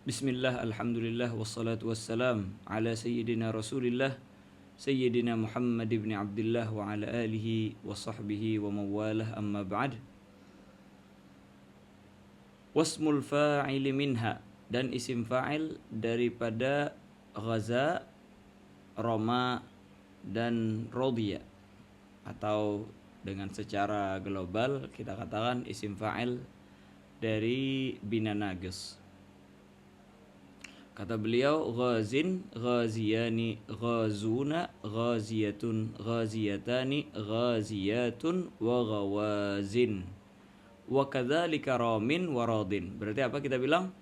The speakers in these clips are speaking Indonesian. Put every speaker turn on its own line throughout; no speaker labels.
Bismillah, alhamdulillah, wassalatu wassalam ala sayyidina rasulillah Sayyidina Muhammad ibn Abdullah wa ala alihi wa sahbihi wa mawalah amma ba'd. Wasmul fa'ili minha, dan isim fa'il daripada ghaza, roma, dan rodiya. Atau dengan secara global kita katakan isim fa'il dari bina nages. Kata beliau, ghazin, ghaziyani, ghazuna, ghaziyatun, ghaziyatani, ghaziyatun, wa ghawazin. Wa kadzalika ramin wa radin. Berarti apa kita bilang?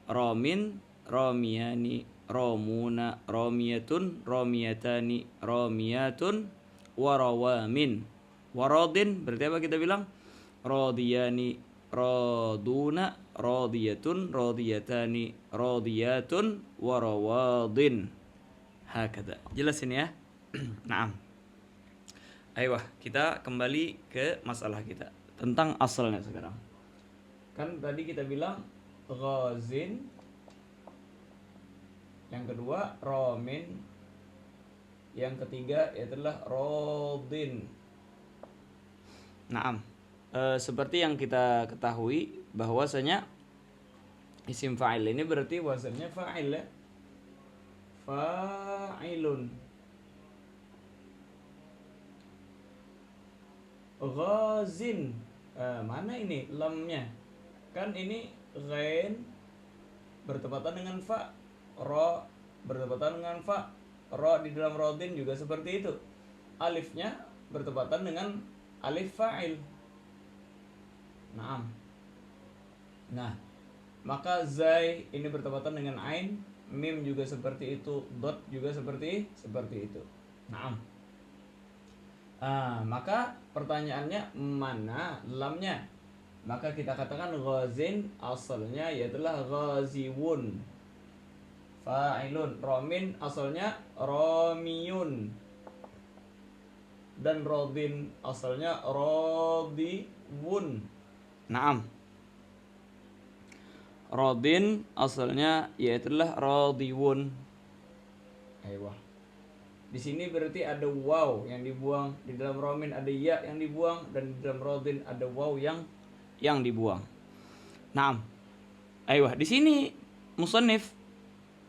Ramin, ramiyani, ramuna, ramiyatun, ramiyatani, ramiyatun, wa rawamin. Wa radin, berarti apa kita bilang? Radiyani, raduna, radiyatun, radiyatani, radiyatun, warawadin. Hakada. Jelas ini ya? Naam. Ayo kita kembali ke masalah kita tentang asalnya sekarang. Kan tadi kita bilang ghazin, yang kedua ramin, yang ketiga adalah radin. Naam. Seperti yang kita ketahui bahwasanya isim fa'il ini berarti wazannya fa'il ya. Fa'ilun. Ghazin. Mana ini lamnya? Kan ini ghain bertepatan dengan fa, ra bertepatan dengan fa, ra di dalam radin juga seperti itu. Alifnya bertepatan dengan alif fa'il. Nah, maka zai ini bertepatan dengan ain, mim juga seperti itu, dot juga seperti itu. Maka pertanyaannya mana lamnya? Maka kita katakan ghazin asalnya yaitulah ghaziwun. Fa'ilun. Ramin asalnya ramiyun. Dan radin asalnya radiwun. Naam. Radin asalnya yaitulah radiwun. Ayo. Di sini berarti ada waw yang dibuang, di dalam ramin ada ya yang dibuang, dan di dalam radin ada waw yang dibuang. Naam. Ayo, di sini musannif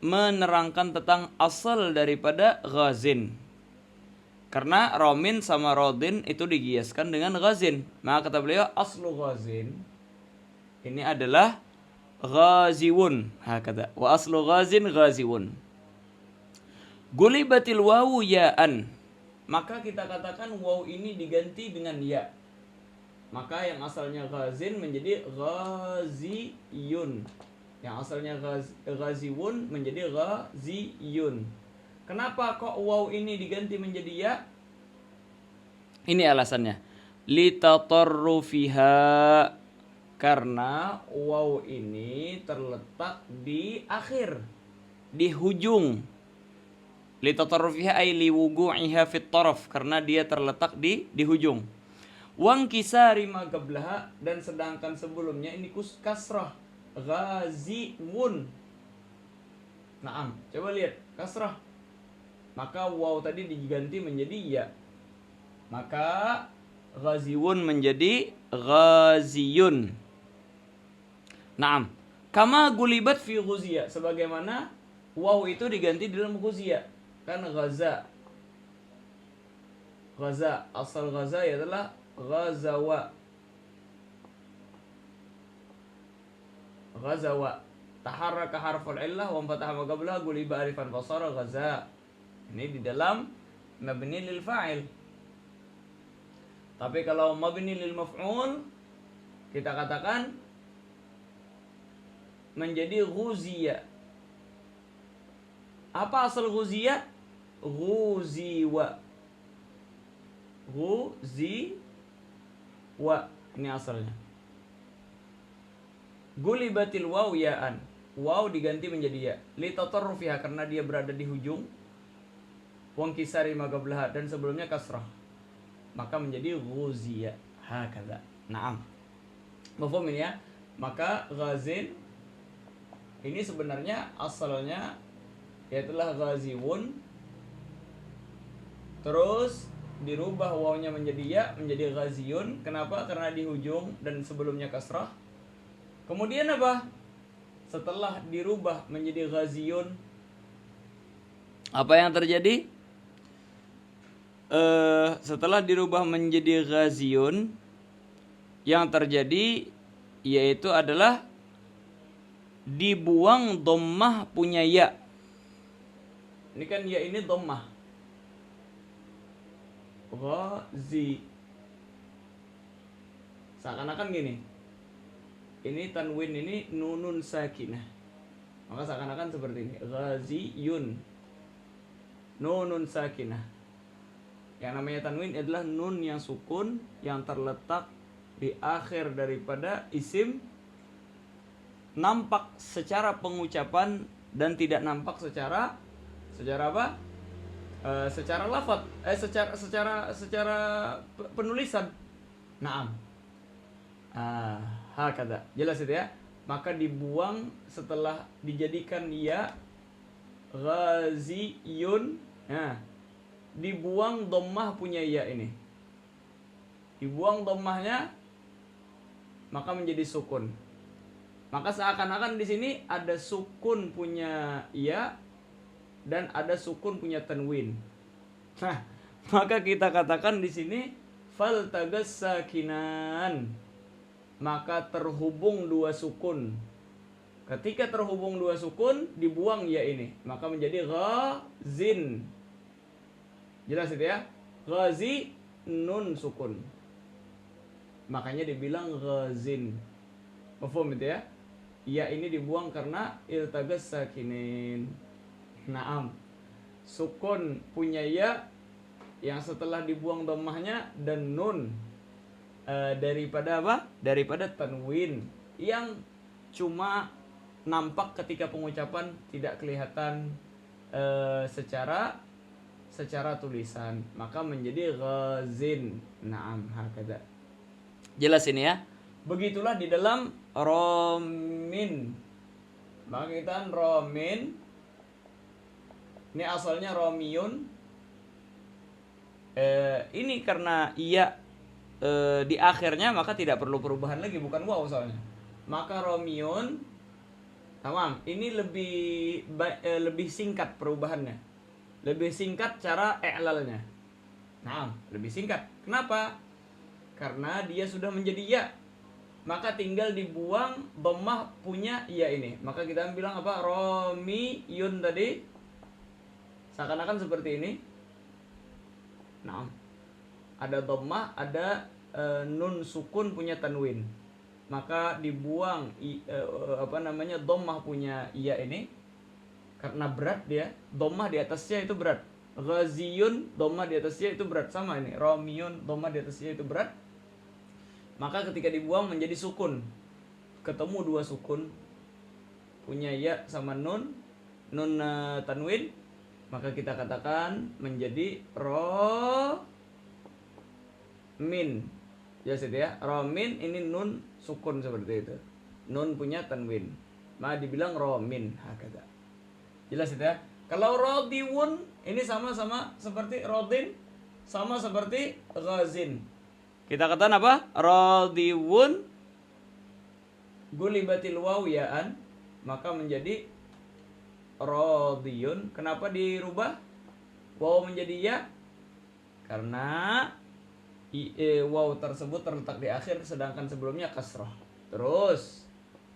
menerangkan tentang asal daripada ghazin. Karena ramin sama radin itu digiaskan dengan ghazin. Maka kata beliau aslu ghazin ini adalah ghaziwun. Hakada. Wa aslu ghazin ghaziwun. Gulibatil wawu ya'an. Maka kita katakan waw ini diganti dengan ya. Maka yang asalnya ghazin menjadi ghaziyun. Yang asalnya ghaziwun menjadi ghaziyun. Kenapa kok waw ini diganti menjadi ya? Ini alasannya. Litatarrufiha. Karena waw ini terletak di akhir, di hujung. Litatarrufiha ay liwugu'iha fit taraf, karena dia terletak di hujung. Wang kisari ma qablaha, dan sedangkan sebelumnya ini kasrah, ghaziwun. Naam, coba lihat kasrah. Maka waw tadi diganti menjadi ya. Maka ghaziwun menjadi ghaziyun. Naam. Kama gulibat fi ghuziya, sebagaimana waw itu diganti di dalam ghuziya. Kan ghaza. Ghaza, asal ghaza adalah ghazawa. Ghazawa. Taharraka harful illah wa fataha ma qablaha guliba alifan fasara ghaza. Ini di dalam mabni lil fa'il. Tapi kalau mabni lil maf'ul kita katakan menjadi ghuziya. Apa asal ghuziya? Ghuziwa. Ghuziwa. Ini asalnya. Gulibatil waw ya'an. Waw diganti menjadi ya. Litatarrufiha, karena dia berada di hujung. Wang kisari ma qablaha, dan sebelumnya kasrah. Maka menjadi ghuziya. Hakadha. Naam. Mafhum ini ya? Maka ghazin Ini sebenarnya asalnya yaitulah ghaziwun, terus dirubah wawnya menjadi ya menjadi ghaziyun. Kenapa? Karena di ujung dan sebelumnya kasrah. Kemudian apa? Setelah dirubah menjadi ghaziyun, apa yang terjadi? Setelah dirubah menjadi ghaziyun, yang terjadi yaitu adalah dibuang dhammah punya ya. Ini kan ya ini dhammah. Ghazi. Seakan-akan gini. Ini tanwin ini nunun sakinah. Maka seakan-akan seperti ini. Ghaziyun. Nunun sakinah. Yang namanya tanwin adalah nun yang sukun yang terletak di akhir daripada isim, nampak secara pengucapan dan tidak nampak secara apa? Secara lafaz, secara penulisan. Naam. Hakada. Jelas itu ya. Maka dibuang setelah dijadikan ya ghaziyun. Nah, dibuang dhammah punya ya ini. Dibuang dhammahnya maka menjadi sukun. Maka seakan-akan di sini ada sukun punya ya dan ada sukun punya tanwin. Nah, maka kita katakan di sini faltagas sakinan. Maka terhubung dua sukun. Ketika terhubung dua sukun, dibuang ya ini, maka menjadi ghazin. Jelas itu ya? Ghazi nun sukun. Makanya dibilang ghazin. Mafhum itu ya? Ya ini dibuang karena iltagas sakinin. Naam. Sukun punya ya yang setelah dibuang dhammahnya dan nun daripada apa? Daripada tanwin yang cuma nampak ketika pengucapan, tidak kelihatan secara tulisan, maka menjadi ghazin. Naam, hakada. Jelas ini ya? Begitulah di dalam romin. Maka kita romin. Ini asalnya romiyun. Ini karena iya di akhirnya maka tidak perlu perubahan lagi, bukan waw soalnya. Maka romiyun, tamam. Ini lebih singkat perubahannya, lebih singkat cara i'lalnya. Nah, lebih singkat. Kenapa? Karena dia sudah menjadi ya, maka tinggal dibuang dhammah punya ya ini. Maka kita bilang apa? Romiyun tadi. Seakan-akan seperti ini. Nah, ada dhammah, ada nun sukun punya tanwin. Maka dibuang dhammah punya ya ini karena berat dia. Dhammah di atasnya itu berat. Ghaziyun dhammah di atasnya itu berat, sama ini. Romiyun dhammah di atasnya itu berat. Maka ketika dibuang menjadi sukun. Ketemu dua sukun punya ya sama nun tanwin. Maka kita katakan menjadi min. Jelas itu ya. Romin ini nun sukun seperti itu. Nun punya tanwin. Maka dibilang romin. Hakada. Jelas itu ya. Kalau rodiwun ini sama-sama seperti rodin, sama seperti ghazin. Kita katakan apa? Rodiwun gulibatil waw ya'an, maka menjadi rodiyun. Kenapa dirubah waw menjadi ya? Karena waw tersebut terletak di akhir sedangkan sebelumnya kasrah. Terus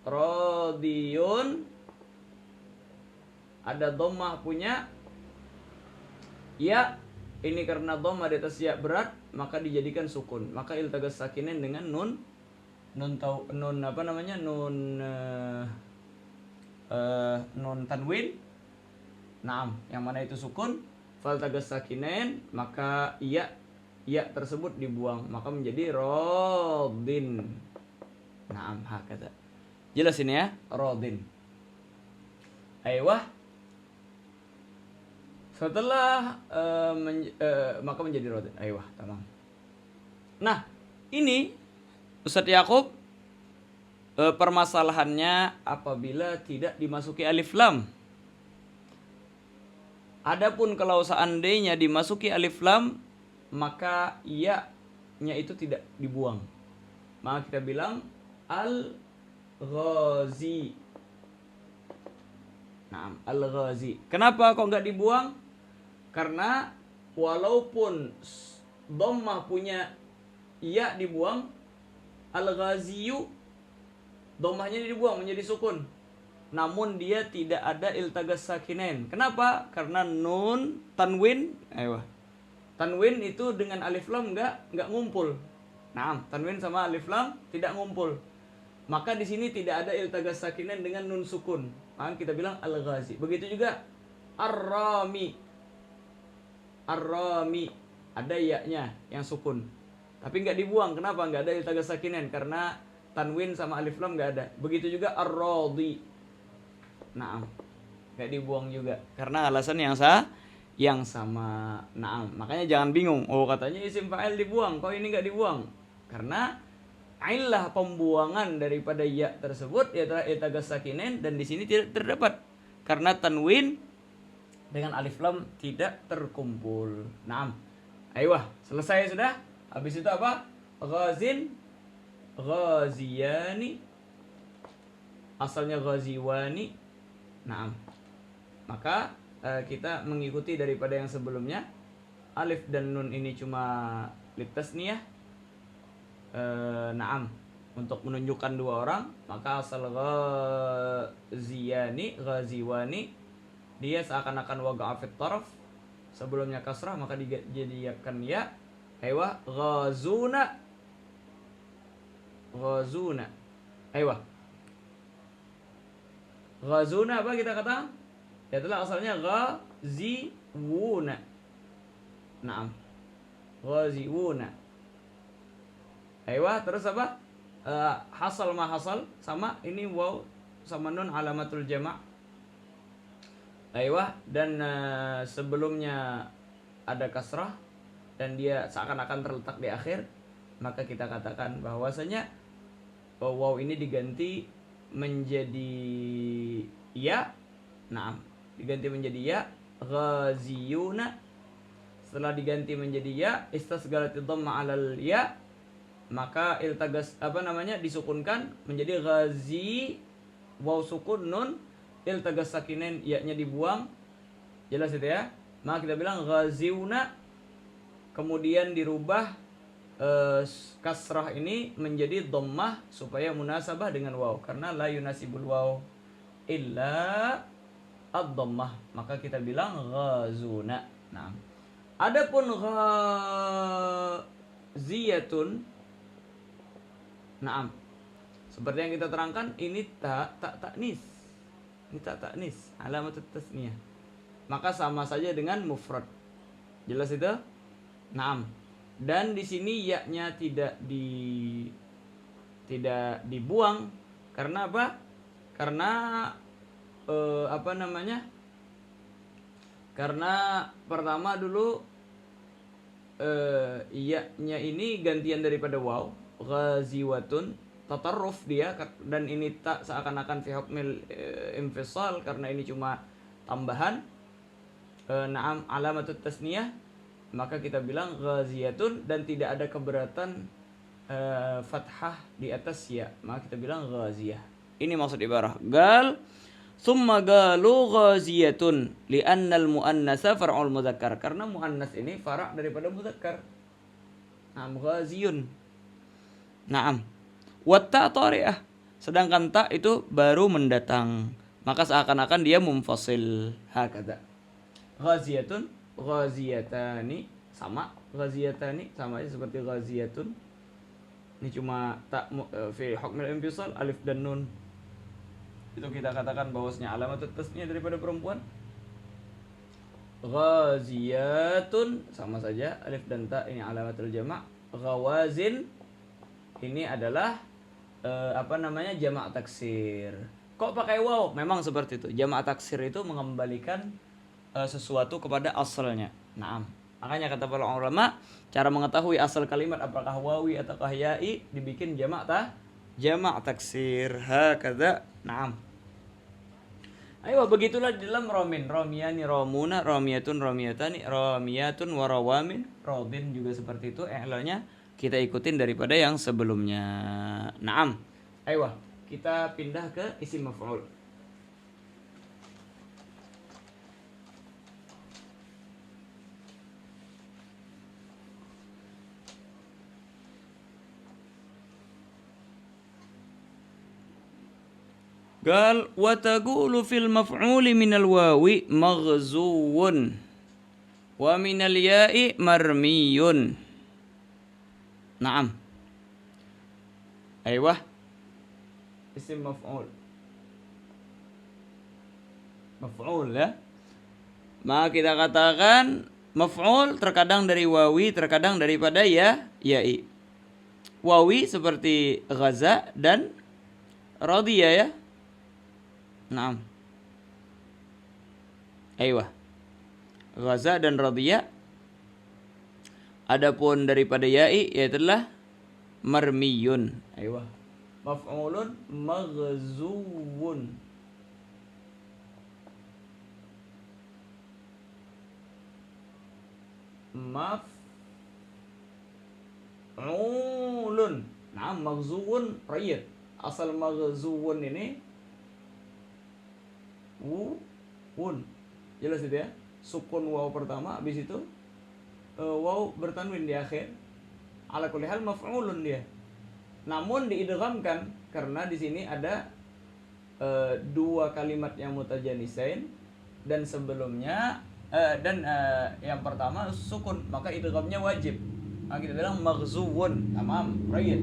rodiyun ada dhammah punya ya, ini karena dhammah di atas ya berat maka dijadikan sukun. Maka iltagas sakinin dengan nun tanwin. Naam, yang mana itu sukun. Faltagas sakinen, maka ya tersebut dibuang, maka menjadi rodin. Naam, hakata. Jelas ini ya, rodin. Aywah. Setelah maka menjadi rodin. Aywah, tamam. Nah, ini Ustadz Yakub Permasalahannya apabila tidak dimasuki alif lam. Adapun kalau seandainya dimasuki alif lam, maka ya-nya itu tidak dibuang. Maka kita bilang al-ghazi. Nah, al-ghazi. Kenapa kok nggak dibuang? Karena walaupun dhammah punya ya dibuang, al-ghaziyu dhammahnya dibuang menjadi sukun. Namun dia tidak ada iltagas sakinain. Kenapa? Karena nun tanwin, tanwin itu dengan alif lam nggak ngumpul. Nah, tanwin sama alif lam tidak ngumpul. Maka di sini tidak ada iltagas sakinain dengan nun sukun. Maka kita bilang al-ghazi. Begitu juga ar-rami. Ar-rami ada ya-nya yang sukun. Tapi nggak dibuang. Kenapa? Nggak ada iltagas sakinain karena tanwin sama alif lam nggak ada. Begitu juga ar-radi. Naam, nggak dibuang juga karena alasan yang sama. Naam, makanya jangan bingung. Oh, katanya isim fa'il dibuang, kok ini nggak dibuang? Karena illah pembuangan daripada ya tersebut yaitu iltagas sakinain, dan di sini tidak terdapat karena tanwin dengan alif lam tidak terkumpul. Naam. Ayo, selesai sudah. Habis itu apa? Ghazin, ghaziyani, asalnya ghaziwani. Naam. Maka kita mengikuti daripada yang sebelumnya. Alif dan nun ini cuma litasniyah. Naam. Untuk menunjukkan dua orang, maka asal ghaziyani, ghaziwani, dia seakan-akan waqa'a fit taraf. Sebelumnya kasrah maka dijadikan ya. Aywa, ghazuna, ghazuna. Aywa. Ghazuna apa kita kata? Itulah asalnya ghaziwuna. Naam. Ghaziwuna. Aywa, terus apa? Hasal ma hasal sama ini waw sama nun alamatul jama'. Aywa, dan sebelumnya ada kasrah dan dia seakan-akan terletak di akhir, maka kita katakan bahwasanya waw ini diganti menjadi ya. Naam, diganti menjadi ya. Ghaziyuna. Setelah diganti menjadi ya, istasghalati dhamma 'alal ya, maka iltagas disukunkan menjadi ghazi, waw sukun nun iltagas sakinain, ya-nya dibuang. Jelas itu ya. Maka kita bilang ghaziuna, kemudian dirubah kasrah ini menjadi dhammah supaya munasabah dengan waw, karena la yunasibul waw illa ad-dhammah, maka kita bilang ghazuna. Nah, adapun ghaziyatun, naam, seperti yang kita terangkan, ini ta'nis. Ini ta'nis, alamat tasniyah. Maka sama saja dengan mufrad. Jelas itu? Naam. Dan di sini ya-nya tidak dibuang. Karena apa? Karena Karena pertama dulu ya-nya ini gantian daripada waw, ghaziwatun, tatarruf dia, dan ini tak seakan-akan fi hukmil infisal karena ini cuma tambahan. Naam, alamatut tasniyah, maka kita bilang ghaziyatun dan tidak ada keberatan fathah di atas ya, maka kita bilang ghaziyah. Ini maksud ibarah. Gal summa galu ghaziyatun li'annal muannasa far'ul mudzakkar, karena muannas ini fara' daripada mudzakkar. Naam, ghaziyun. Naam. Wa ta tari'ah, sedangkan ta itu baru mendatang, maka seakan-akan dia munfasil. Hakadha. Ghaziyatun, ghaziyatani, sama ghaziyatani sama aja seperti ghaziyatun. Ini cuma tak fi hukmil infisal, alif dan nun. Itu kita katakan bahwasanya alamat tasniyah daripada perempuan. Ghaziyatun sama saja, alif dan ta ini alamatul jama'. Ghawazin ini adalah jamak taksir. Kok pakai waw? Memang seperti itu. Jamak taksir itu mengembalikan sesuatu kepada asalnya. Naam. Makanya kata para ulama, cara mengetahui asal kalimat apakah wawi ataukah ya'i, dibikin jamak Jamak taksir hakadha. Naam. Ayo begitulah di dalam romin. Romiyani romuna, romiyatun romiyatani, romiyatun warawamin, rodin juga seperti itu. I'lalnya kita ikutin daripada yang sebelumnya. Naam. Ayo kita pindah ke isim maf'ul. Qal wa taqulu fil maf'uli minal wawi maghzuwun wa minal ya'i marmiyun. Naam. Aywah. Isim maf'ul. Maf'ul ya. Maka kita katakan maf'ul terkadang dari wawi, terkadang daripada ya'i. Wawi seperti ghaza dan radiya ya. Naam. Aiyah. Ghaza dan radiya. Adapun daripada ya'i yaitulah marmiyun. Aiyah. Maf'ulun maghzuwun. Maf'ulun. Naam, maghzuwun rayyid. Asal maghzuwun ini wun, jelas itu ya, sukun waw pertama, habis itu waw bertanwin di akhir. Ala kulli hal maf'ulun dia. Namun diidghamkan karena di sini ada dua kalimat yang mutajanisain dan sebelumnya yang pertama sukun, maka idghamnya wajib. Maka kita bilang maghzuwun, tamam, right.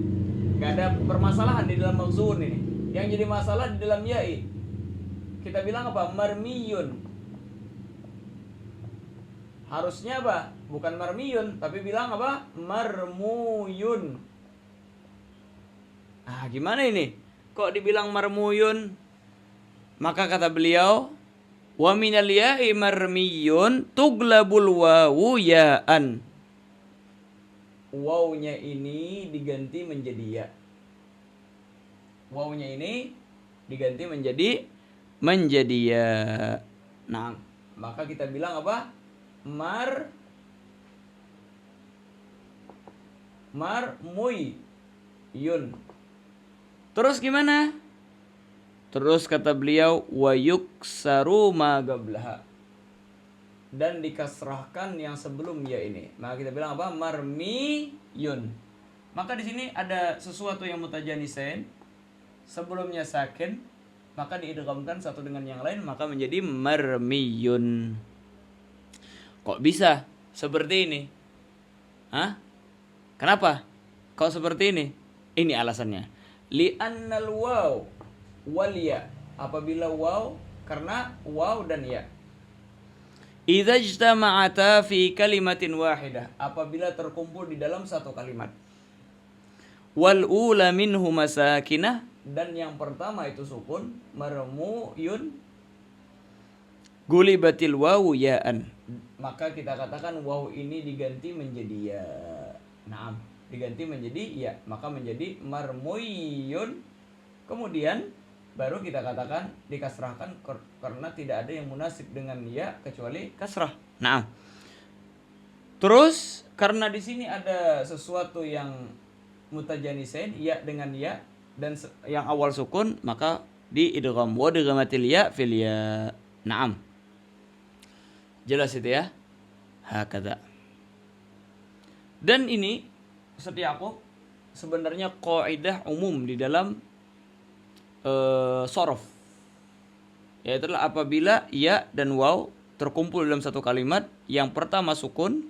Gak ada permasalahan di dalam maghzuwun ini. Yang jadi masalah di dalam ya'i. Kita bilang apa? Marmiyun. Harusnya apa? Bukan marmiyun, tapi bilang apa? Marmuyun. Ah, gimana ini? Kok dibilang marmuyun? Maka kata beliau, wa minal ya'i marmiyun tuglabul wawu ya'an. Wawnya ini diganti menjadi ya. Wawnya ini diganti menjadi ya. Nah, maka kita bilang apa? Marmuyun. Terus gimana? Terus kata beliau wa yuksaru ma qablaha. Dan dikasrahkan yang sebelum ya ini. Maka kita bilang apa? Marmiyun. Maka di sini ada sesuatu yang mutajanisain. Sebelumnya sakin, maka diidghamkan satu dengan yang lain, maka menjadi marmiyun. Kok bisa seperti ini? Hah? Kenapa? Kok seperti ini? Ini alasannya. Li'annal waw wal ya. Apabila waw, karena waw dan ya. Idza ijtama'ata fi kalimatin wahidah. Apabila terkumpul di dalam satu kalimat. Wal ula minhu masakinah. Dan yang pertama itu sukun, marmuyun, gulibatil wawu ya'an. Maka kita katakan wawu ini diganti menjadi ya. Naam, diganti menjadi ya, maka menjadi marmuyun. Kemudian baru kita katakan dikasrahkan karena tidak ada yang munasib dengan ya kecuali kasrah. Naam. Terus karena di sini ada sesuatu yang mutajanisain, ya dengan ya, dan yang awal sukun, maka diidgham wa digamatil ya fil ya. Naam. Jelas itu ya? Hakadha. Dan ini Ustaz Yaqub sebenarnya kaidah umum di dalam sorof. Yaitu apabila ya dan waw terkumpul dalam satu kalimat, yang pertama sukun,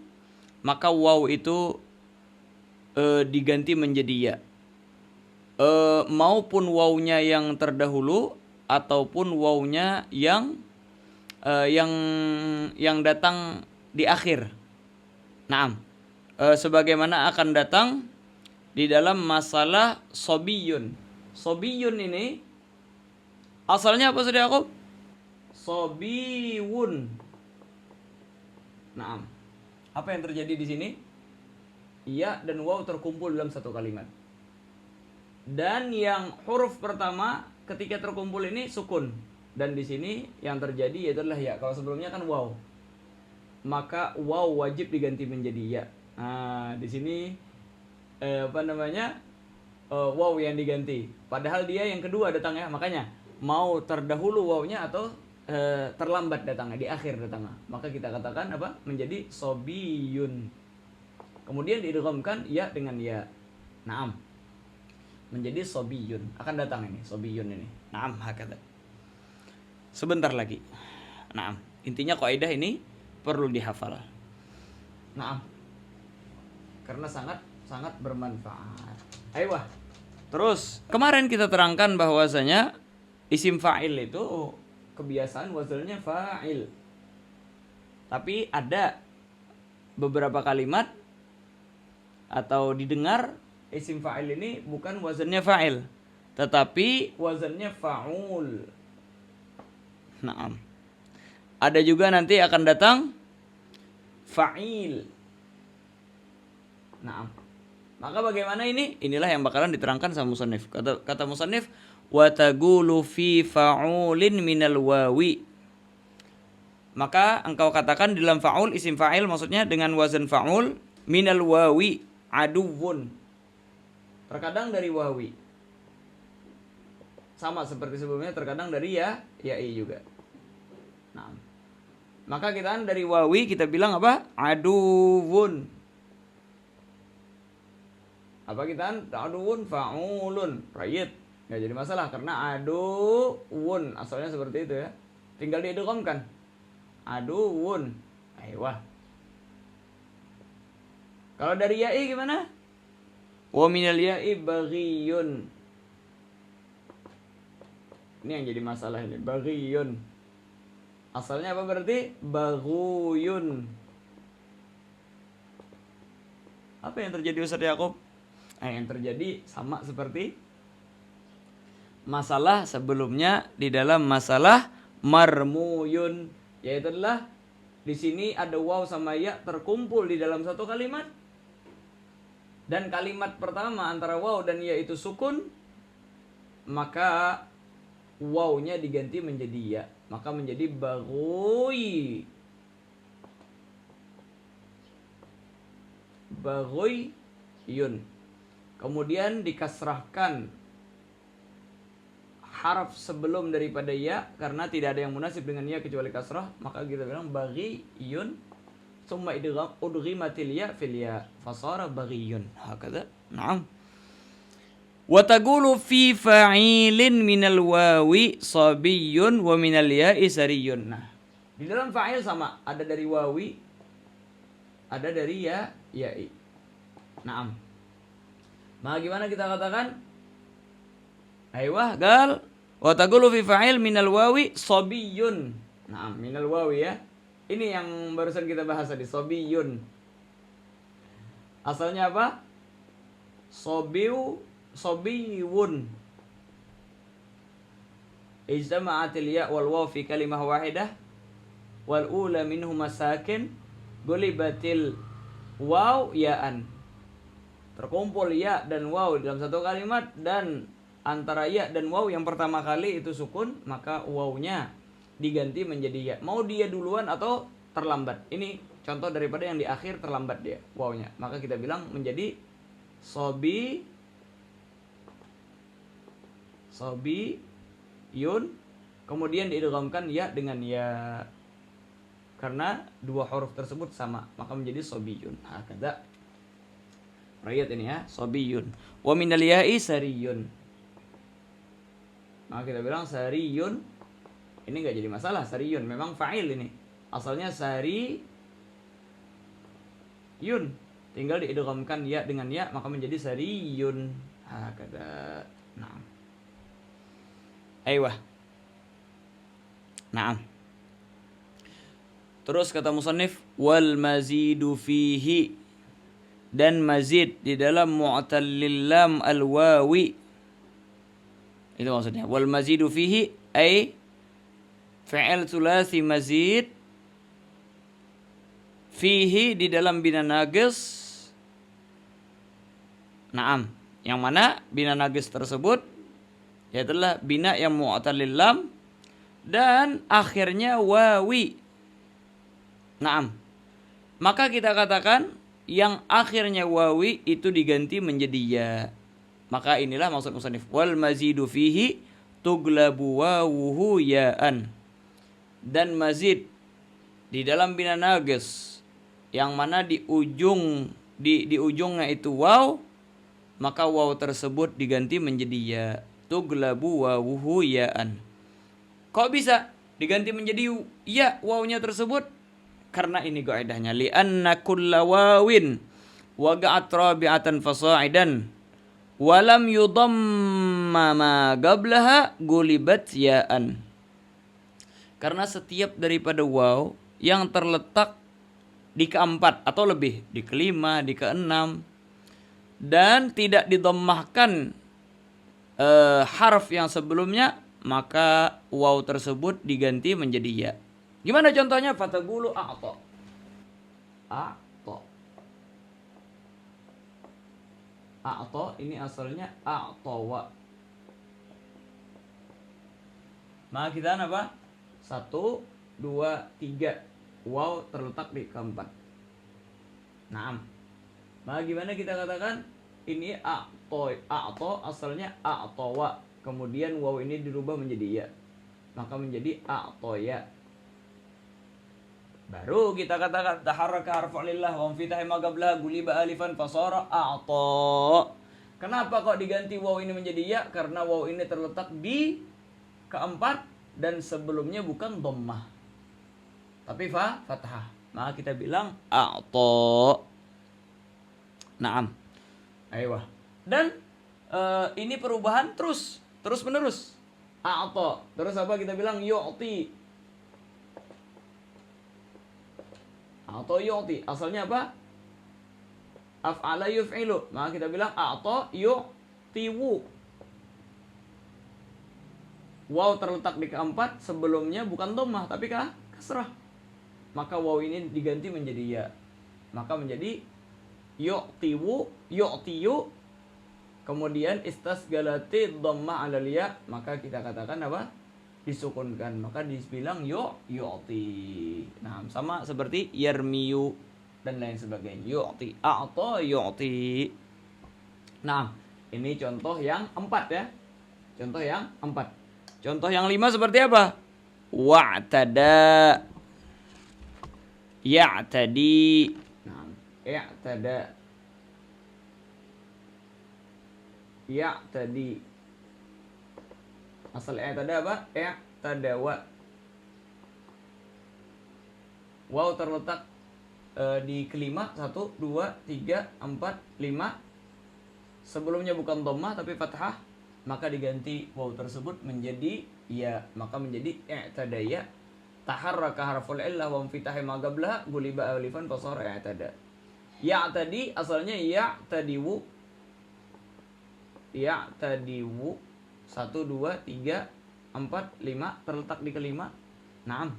maka waw itu diganti menjadi ya. Maupun wawnya yang terdahulu ataupun wawnya yang datang di akhir. Naam. Sebagaimana akan datang di dalam masalah sobiyun. Sobiyun ini asalnya apa sudah aku? Sobiwun. Naam. Apa yang terjadi di sini? Ya dan waw terkumpul dalam satu kalimat. Dan yang huruf pertama ketika terkumpul ini sukun. Dan di sini yang terjadi yaitu adalah ya. Kalau sebelumnya kan waw, maka waw wajib diganti menjadi ya. Nah, di sini waw yang diganti. Padahal dia yang kedua datangnya, makanya mau terdahulu wawnya atau terlambat datangnya, di akhir datangnya. Maka kita katakan apa? Menjadi sobiyun. Kemudian diidghamkan ya dengan ya. Naam. Menjadi sobiyun. Akan datang ini, sobiyun ini. Naam, hakada. Sebentar lagi. Naam. Intinya kaidah ini perlu dihafal. Naam. Karena sangat bermanfaat. Ayo. Terus, kemarin kita terangkan bahwasanya isim fa'il itu kebiasaan wazannya fa'il. Tapi ada beberapa kalimat atau didengar isim fa'il ini bukan wazannya fa'il, tetapi wazannya fa'ul. Naam. Ada juga nanti akan datang fa'il. Naam. Maka bagaimana ini? Inilah yang bakalan diterangkan sama musannif. Kata musannif, wa taqulu fi fa'ulin minal wawi. Maka engkau katakan di dalam fa'ul, isim fa'il maksudnya dengan wazan fa'ul, minal wawi aduwun. Terkadang dari wawi. Sama seperti sebelumnya, terkadang dari ya'i juga. Nah, maka kita dari wawi kita bilang apa? Aduwun. Apa kita? Aduwun fa'ulun. Right. Nggak jadi masalah karena aduwun asalnya seperti itu ya. Tinggal diidghamkan. Aduwun. Aiyah. Kalau dari ya'i gimana? Wa minal ya'i baghiyun. Ini yang jadi masalah ini, baghiyun. Asalnya apa berarti? Baghuyun. Apa yang terjadi Ustaz Yaqub? Yang terjadi sama seperti masalah sebelumnya di dalam masalah marmuyun, yaitu adalah di sini ada waw sama ya terkumpul di dalam satu kalimat. Dan kalimat pertama antara waw dan ya itu sukun, maka wawnya diganti menjadi ya, maka menjadi baghuy. Baghuyun. Kemudian dikasrahkan haraf sebelum daripada ya karena tidak ada yang munasib dengan ya kecuali kasrah, maka kita bilang baghiyun. Summa udghimatil ya fil ya fasara baghiyun. Hakada. Naam. Wa taqulu fi fa'ilin minal wawi sabiyyun wa minal ya'i sariyun. Nah, di dalam fa'il sama, ada dari wawi, ada dari ya, ya'i. Naam. Maka gimana kita katakan? Aiyah, gal. Wa taqulu fi fa'il minal wawi sabiyyun. Naam, minal wawi ya. Ini yang barusan kita bahas tadi, sobiyun. Asalnya apa? Sobiyun. Ijtama'atil ya wal waw fi kalimah wahidah wal ula minhuma sakin gulibatil waw ya'an. Terkumpul ya dan waw dalam satu kalimat, dan antara ya dan waw yang pertama kali itu sukun, maka wawnya diganti menjadi ya. Mau dia duluan atau terlambat. Ini contoh daripada yang di akhir terlambat dia wawnya. Maka kita bilang menjadi sobiyun. Kemudian diidghamkan ya dengan ya. Karena dua huruf tersebut sama, maka menjadi sobiyun. Hakada. Rayat ini ya, sobiyun. Wa minal ya'i sariyun. Maka kita bilang sariyun. Ini nggak jadi masalah, sariyun memang fa'il ini. Asalnya sariyun. Tinggal diidghamkan ya dengan ya, maka menjadi sariyun. Hakada. Naam. Aiyah. Naam. Terus kata musannif, wal mazidu fihi, dan mazid di dalam mu'tallil lam al wawi. Itu maksudnya. Wal mazidu fihi ay fi'il thulathi mazid fihi di dalam bina naqis. Naam. Yang mana bina naqis tersebut yaitulah bina yang mu'tallil lam dan akhirnya wawi. Naam. Maka kita katakan yang akhirnya wawi itu diganti menjadi ya. Maka inilah maksud musannif wal mazidu fihi tuglabu wawuhu ya'an. Dan mazid di dalam bina naqis yang mana di ujungnya itu waw, maka waw tersebut diganti menjadi ya. Tuglabu wawuhu ya'an. Kok bisa diganti menjadi ya wawnya tersebut? Karena ini qaidahnya li'anna kulla wawin waqa'at rabi'atan fasa'idan walam yudamma ma qablaha gulibat ya'an. Karena setiap daripada waw yang terletak di keempat atau lebih, di kelima, di keenam, dan tidak didommahkan harf yang sebelumnya, maka waw tersebut diganti menjadi ya. Gimana contohnya? Fatagulu a'ta. A'ta. A'ta ini asalnya a'tawa. Maka kita apa? 1, 2, 3. Waw terletak di keempat. Naam. Maka gimana kita katakan? Ini a'ta asalnya a'tawa. Kemudian waw ini dirubah menjadi ya. Maka menjadi a'toya. Baru kita katakan taharraka harfu lillah wa fitahi ma qabla guliba alifan fasara a'ta. Kenapa kok diganti waw ini menjadi ya? Karena waw ini terletak di keempat dan sebelumnya bukan dhammah. Tapi fathah. Maka kita bilang a'ta. Naam. Ayo. Dan ini perubahan terus menerus. A'ta. Terus apa kita bilang? Yu'ti. A'ta yu'ti. Asalnya apa? Af'ala yuf'ilu. Maka kita bilang a'ta yu'tiwu. Waw terletak di keempat, sebelumnya bukan dhammah tapi kasrah. Maka waw ini diganti menjadi ya. Maka menjadi yu'tiwu, yu'tiyu. Kemudian istasgalati dhammah 'alal ya, maka kita katakan apa? Disukunkan. Maka dibilang yu'ti. Nah, sama seperti yarmiyu dan lain sebagainya. Yu'ti, a'ta yu'ti. Nah, ini contoh yang 4 ya. Contoh yang 4. Contoh yang 5 seperti apa? Wa'tada. Ya'tadi. Nah, i'tada. Ya'tadi. Asal i'tada apa? I'tadawa. Waw terletak di kelima. 1, 2, 3, 4, 5. Sebelumnya bukan dhammah tapi fathah. Maka diganti waw tersebut menjadi ya. Maka menjadi i'tadaya. Taharraka harful illah wa fitahi ma qablaha guliba alifan fasara i'tada. Ya'tadi asalnya ya'tadiwu. Ya'tadiwu. 1, 2, 3, 4, 5 terletak di kelima. Naam.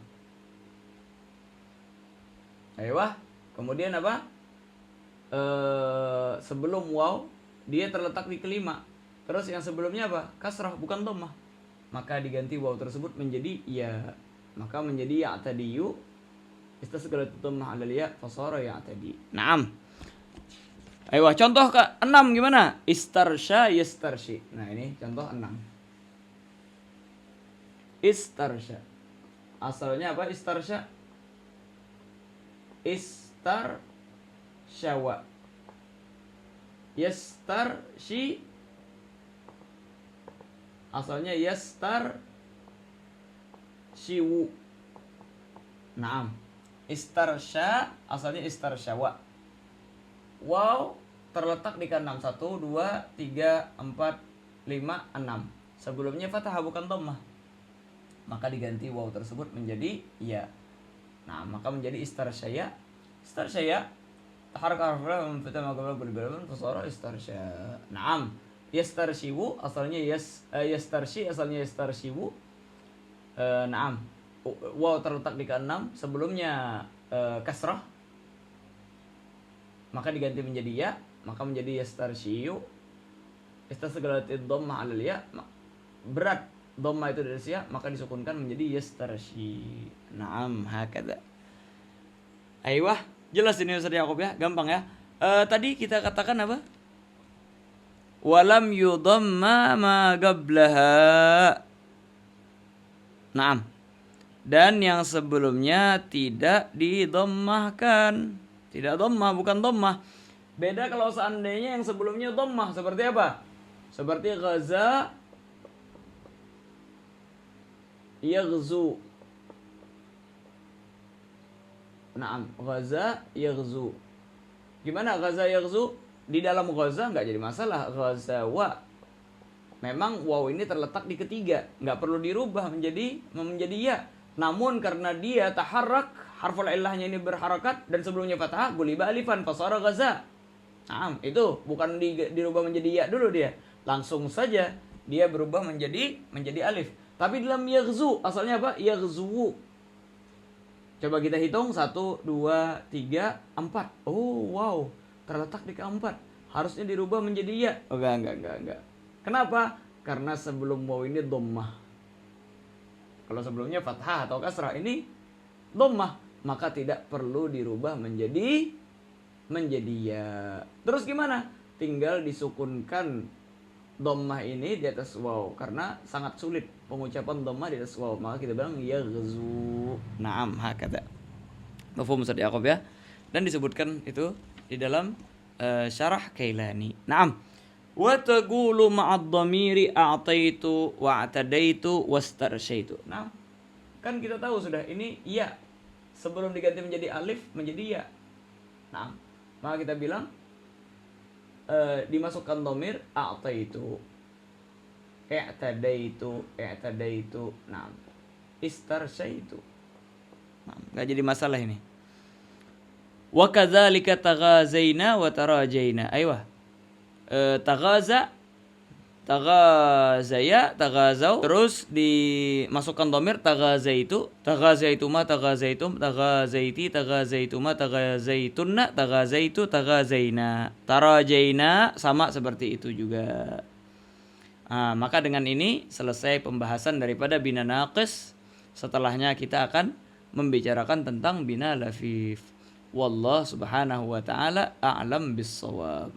Ayo. Kemudian apa? Sebelum waw dia terletak di kelima. Terus yang sebelumnya apa? Kasrah bukan dhammah. Maka diganti waw tersebut menjadi ya. Maka menjadi ya'tadiyu. Istasgalat dhammah 'alal ya fasara ya'tadi. Naam. Ayo contoh ke-6 gimana? Istarsya yastarshi. Nah ini contoh 6. Istarsya. Asalnya apa istarsya? Istarsyawa. Yastarshi. Asalnya yastarshiwu. Naam. Istarsya asalnya istarsyawa. Waw terletak di ke-6. 1, 2, 3, 4, 5, 6. Sebelumnya fathah bukan dhammah. Maka diganti waw tersebut menjadi ya. Nah, maka menjadi istarsyaya. Istarsyaya taharaka harful fathah maqabla bil fasara istarsya. Naam. Yastarshiwu asalnya yastarshi asalnya yastarshiwu. Naam. Waw terletak di ke-6, sebelumnya kasrah. Maka diganti menjadi ya, maka menjadi yastarshiyu. Istasqalatid dhammah 'alal ya, berat dhammah itu dari ya, maka disukunkan menjadi yastarshi. Naam, hakadha. Aiwah, jelas ini Ustaz Yaqub ya, gampang ya. Tadi kita katakan apa? Walam yudhamma ma qablaha. Naam. Dan yang sebelumnya tidak didommahkan. Tidak dhammah, bukan dhammah. Beda kalau seandainya yang sebelumnya dhammah, seperti apa? Seperti ghaza yaghzu. Naam, ghaza yaghzu. Gimana ghaza yaghzu? Di dalam ghaza enggak jadi masalah, ghazawa. Memang waw ini terletak di ketiga, enggak perlu dirubah menjadi ya. Namun karena dia taharrak, harful illahnya ini berharakat dan sebelumnya fathah, guliba alifan fasara ghaza. Naam, itu bukan dirubah menjadi ya dulu dia. Langsung saja dia berubah menjadi alif. Tapi dalam yaghzu asalnya apa? Yaghzu. Coba kita hitung 1, 2, 3, 4. Oh wow, terletak di keempat. Harusnya dirubah menjadi ya. Oh, enggak. Kenapa? Karena sebelum waw ini dhammah. Kalau sebelumnya fathah atau kasrah, ini dhammah, maka tidak perlu dirubah menjadi ya. Terus gimana? Tinggal disukunkan dhammah ini di atas waw, karena sangat sulit pengucapan dhammah di atas waw, maka kita bilang yaghzu. Naam, hakadha. Mafhum Ustaz Yaqub ya. Dan disebutkan itu di dalam syarah Kailani. Naam. Wa taqulu ma'ad dhamiri a'taitu wa atadaitu wastarsyaitu. Nah, kan kita tahu sudah ini ya. Sebelum diganti menjadi alif menjadi ya. Nah, maka kita bilang dimasukkan dhamir a'taitu, i'tadaitu. Nah, istarsyaitu. Nah, enggak jadi masalah ini. Wa kadzalika taghazaina wa tarajaina. Aywa. Tagaza, tagazau, terus dimasukkan dhamir tagazaitu, tagazaituma, tagazaitum, tagazaiti, tagazaituma, tagazaitunna, tagazaitu, tagazaina, tarajaina, sama seperti itu juga. Maka dengan ini selesai pembahasan daripada bina naqis. Setelahnya kita akan membicarakan tentang bina lafif. Wallahu subhanahu wa ta'ala a'lam bis-shawab.